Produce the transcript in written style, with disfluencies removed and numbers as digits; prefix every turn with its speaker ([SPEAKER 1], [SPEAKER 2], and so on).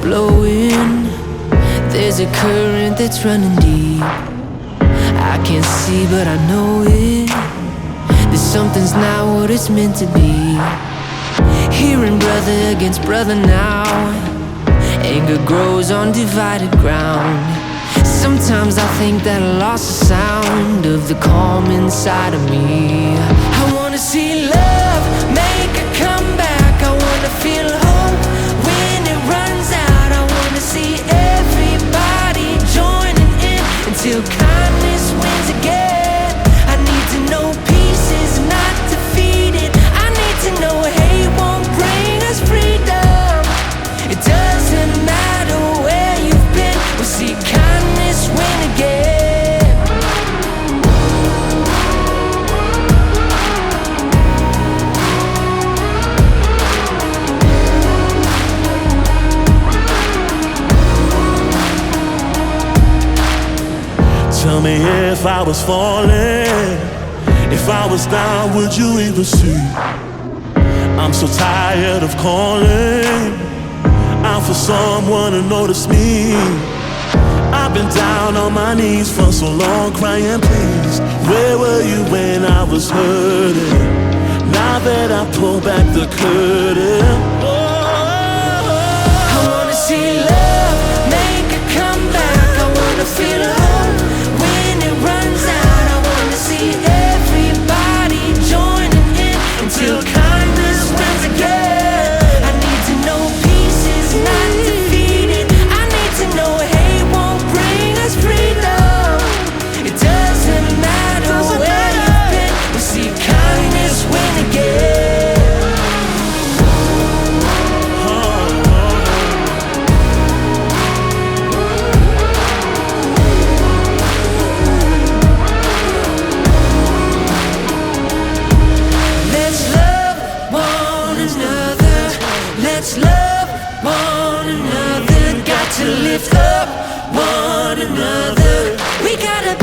[SPEAKER 1] blowing. There's a current that's running deep. I can't see but I know it. That something's not what it's meant to be. Hearing brother against brother now. Anger grows on divided ground. Sometimes I think that I lost the sound of the calm inside of me. I wanna see love make a comeback. I wanna feel hope when it runs out. I wanna see everybody joining in until kindness wins again. I need to know peace is not defeated. I need to know hate won't bring us freedom. It doesn't matter where you've been, we'll see kindness win again.
[SPEAKER 2] Tell me if I was falling, if I was down, would you even see? I'm so tired of calling out for someone to notice me. I've been down on my knees for so long, crying please. Where were you when I was hurting? Now that I pull back the curtain,
[SPEAKER 1] I wanna see love make a comeback. I wanna feel hope when it runs out. I wanna see everybody joining in until kindness wins again. I need to know peace is not defeated. I need to know hate won't bring us freedom. It doesn't matter where you've been, we'll see kindness win again. Let's love one another. Let's love one another. Got to lift up one another. We gotta